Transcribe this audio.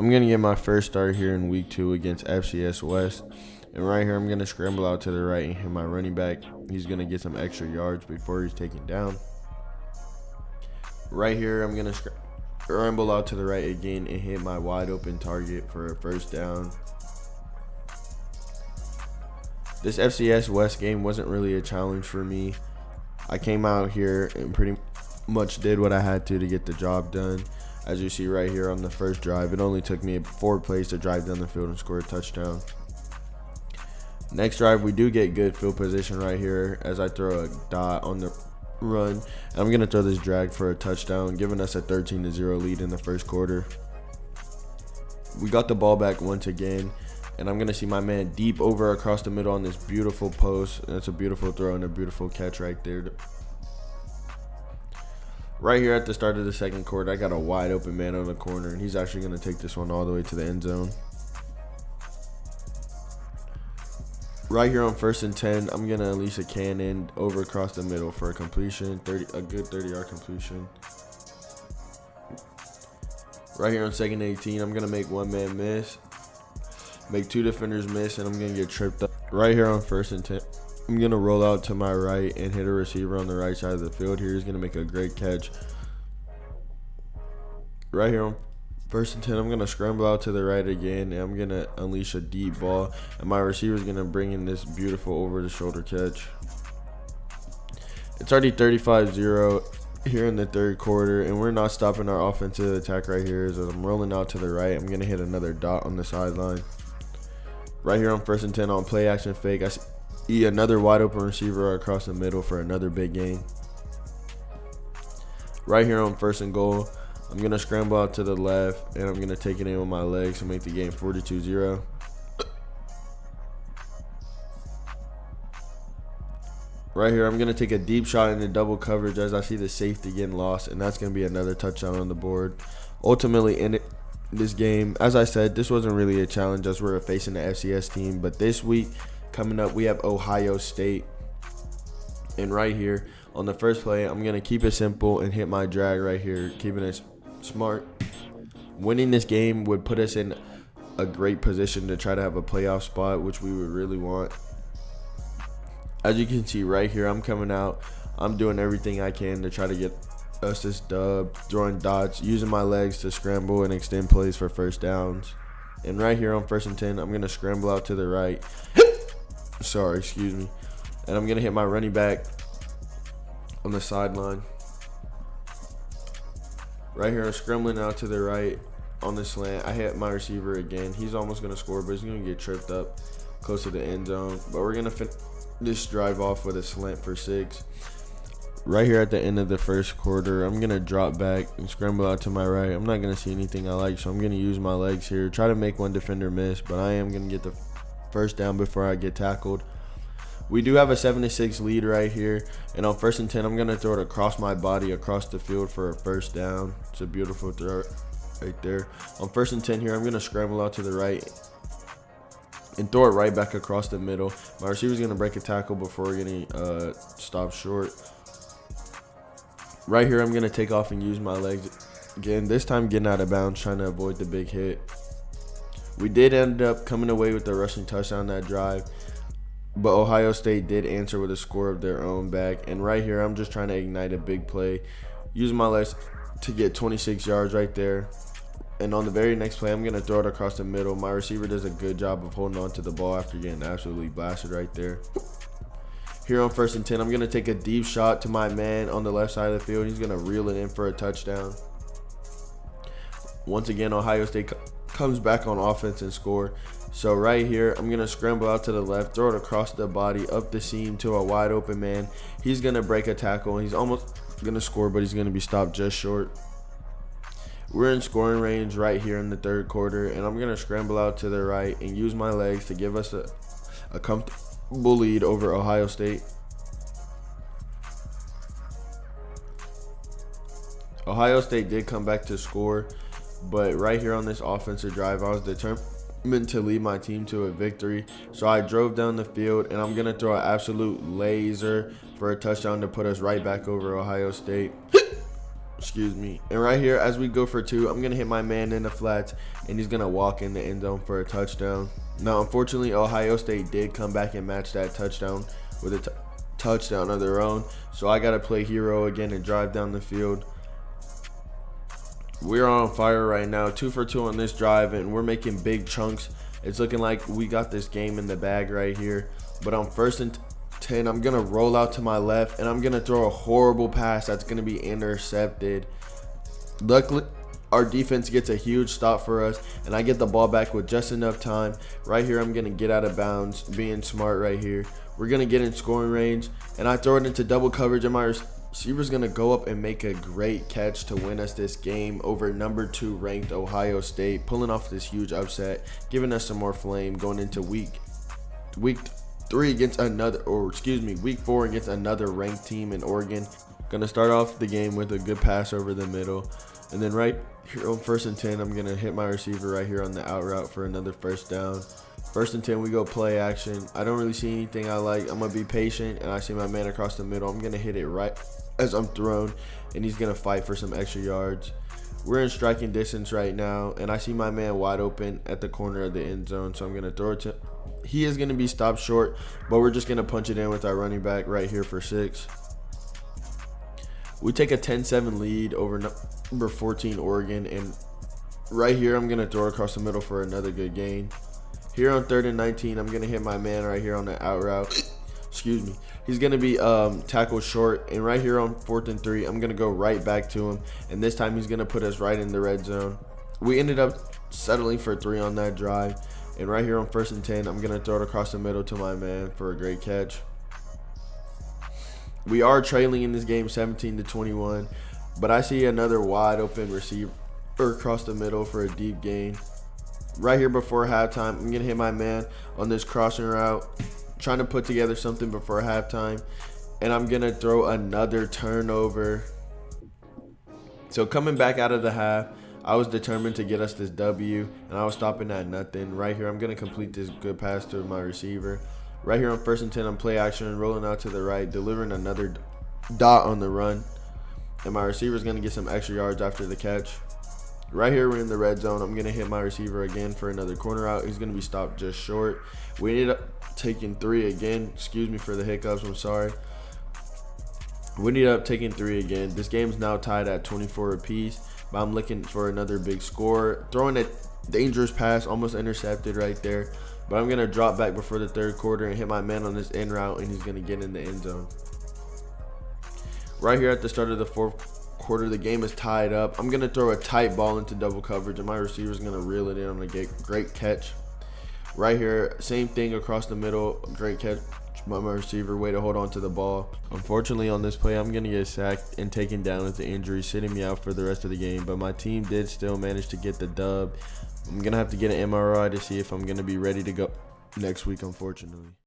I'm going to get my first start here in week 2 against FCS West. And right here, I'm going to scramble out to the right and hit my running back. He's going to get some extra yards before he's taken down. Right here, I'm going to scramble out to the right again and hit my wide open target for a first down. This FCS West game wasn't really a challenge for me. I came out here and pretty much did what I had to get the job done. As you see right here on the first drive, it only took me 4 plays to drive down the field and score a touchdown. Next drive, we do get good field position right here as I throw a dot on the run. And I'm going to throw this drag for a touchdown, giving us a 13-0 lead in the first quarter. We got the ball back once again, and I'm going to see my man deep over across the middle on this beautiful post. That's a beautiful throw and a beautiful catch right there. Right here at the start of the second quarter, I got a wide open man on the corner, and he's actually going to take this one all the way to the end zone. Right here on 1st and 10, I'm going to unleash a cannon over across the middle for a completion, a good 30-yard completion. Right here on 2nd and 18, I'm going to make one man miss, make 2 defenders miss, and I'm going to get tripped up. Right here on 1st and 10, I'm going to roll out to my right and hit a receiver on the right side of the field. Here he's going to make a great catch. Right here on 1st and 10, I'm going to scramble out to the right again, and I'm going to unleash a deep ball, and my receiver is going to bring in this beautiful over-the-shoulder catch. It's already 35-0 here in the third quarter, and we're not stopping our offensive attack right here. As I'm rolling out to the right, I'm going to hit another dot on the sideline. Right here on 1st and 10 on play action fake, I see another wide open receiver across the middle for another big gain. Right here on 1st and goal, I'm going to scramble out to the left, and I'm going to take it in with my legs to make the game 42-0. Right here, I'm going to take a deep shot into double coverage as I see the safety getting lost, and that's going to be another touchdown on the board. Ultimately, in this game, as I said, this wasn't really a challenge as we're facing the FCS team, but this week, coming up, we have Ohio State. And right here, on the first play, I'm going to keep it simple and hit my drag right here, keeping it smart. Winning this game would put us in a great position to try to have a playoff spot, which we would really want. As you can see right here, I'm coming out. I'm doing everything I can to try to get us this dub, throwing dots, using my legs to scramble and extend plays for first downs. And right here on 1st and 10, I'm going to scramble out to the right. Sorry, excuse me. And I'm going to hit my running back on the sideline. Right here, I'm scrambling out to the right on the slant. I hit my receiver again. He's almost going to score, but he's going to get tripped up close to the end zone. But we're going to finish this drive off with a slant for 6. Right here at the end of the first quarter, I'm going to drop back and scramble out to my right. I'm not going to see anything I like, so I'm going to use my legs here. Try to make one defender miss, but I am going to get the first down before I get tackled. We do have a 7-6 lead right here, and on 1st and 10, I'm going to throw it across my body, across the field for a first down. It's a beautiful throw right there. On 1st and 10 here, I'm going to scramble out to the right and throw it right back across the middle. My receiver's going to break a tackle before getting stopped short. Right here, I'm going to take off and use my legs again, this time getting out of bounds, trying to avoid the big hit. We did end up coming away with the rushing touchdown that drive, but Ohio State did answer with a score of their own back. And right here, I'm just trying to ignite a big play, using my legs to get 26 yards right there. And on the very next play, I'm going to throw it across the middle. My receiver does a good job of holding on to the ball after getting absolutely blasted right there. Here on 1st and 10, I'm going to take a deep shot to my man on the left side of the field. He's going to reel it in for a touchdown. Once again, Ohio State comes back on offense and score. So right here, I'm going to scramble out to the left, throw it across the body, up the seam to a wide open man. He's going to break a tackle. He's almost going to score, but he's going to be stopped just short. We're in scoring range right here in the third quarter, and I'm going to scramble out to the right and use my legs to give us a comfortable lead over Ohio State. Ohio State did come back to score, but right here on this offensive drive, I was determined to lead my team to a victory. So I drove down the field, and I'm going to throw an absolute laser for a touchdown to put us right back over Ohio State. Excuse me. And right here, as we go for 2, I'm going to hit my man in the flats, and he's going to walk in the end zone for a touchdown. Now, unfortunately, Ohio State did come back and match that touchdown with a touchdown of their own. So I got to play hero again and drive down the field. We're on fire right now, 2 for 2 on this drive, and we're making big chunks. It's looking like we got this game in the bag right here. But on 1st and 10, I'm going to roll out to my left, and I'm going to throw a horrible pass that's going to be intercepted. Luckily, our defense gets a huge stop for us, and I get the ball back with just enough time. Right here, I'm going to get out of bounds, being smart right here. We're going to get in scoring range, and I throw it into double coverage, and my receiver's going to go up and make a great catch to win us this game over number 2 ranked Ohio State, pulling off this huge upset, giving us some more flame going into week 3 against week 4 against another ranked team in Oregon. Gonna start off the game with a good pass over the middle, and then right here on 1st and 10, I'm gonna hit my receiver right here on the out route for another 1st down. 1st and 10, we go play action. I don't really see anything I like. I'm gonna be patient, and I see my man across the middle. I'm gonna hit it right as I'm thrown, and he's gonna fight for some extra yards. We're in striking distance right now, and I see my man wide open at the corner of the end zone, so I'm gonna throw it to. He is gonna be stopped short, but we're just gonna punch it in with our running back right here for 6. We take a 10-7 lead over number 14 Oregon, and right here I'm gonna throw across the middle for another good gain. Here on 3rd and 19, I'm gonna hit my man right here on the out route. Excuse me. He's gonna be tackled short, and right here on 4th and 3, I'm gonna go right back to him, and this time he's gonna put us right in the red zone. We ended up settling for 3 on that drive, and right here on 1st and 10, I'm gonna throw it across the middle to my man for a great catch. We are trailing in this game 17-21, but I see another wide open receiver across the middle for a deep gain. Right here before halftime, I'm gonna hit my man on this crossing route, trying to put together something before halftime, and I'm gonna throw another turnover. So coming back out of the half, I was determined to get us this W, and I was stopping at nothing. Right here, I'm gonna complete this good pass to my receiver. Right here on 1st and 10, I'm play action, rolling out to the right, delivering another dot on the run, and my receiver's gonna get some extra yards after the catch. Right here, we're in the red zone. I'm going to hit my receiver again for another corner out. He's going to be stopped just short. We ended up taking 3 again. Excuse me for the hiccups. I'm sorry. We ended up taking 3 again. This game's now tied at 24 apiece, but I'm looking for another big score. Throwing a dangerous pass, almost intercepted right there. But I'm going to drop back before the 3rd quarter and hit my man on this end route, and he's going to get in the end zone. Right here at the start of the 4th quarter, the game is tied up. I'm gonna throw a tight ball into double coverage, and my receiver's gonna reel it in on a great catch. Right here, same thing across the middle, great catch by my receiver, way to hold on to the ball. Unfortunately, on this play, I'm gonna get sacked and taken down with the injury, sitting me out for the rest of the game, but my team did still manage to get the dub. I'm gonna have to get an MRI to see if I'm gonna be ready to go next week, unfortunately.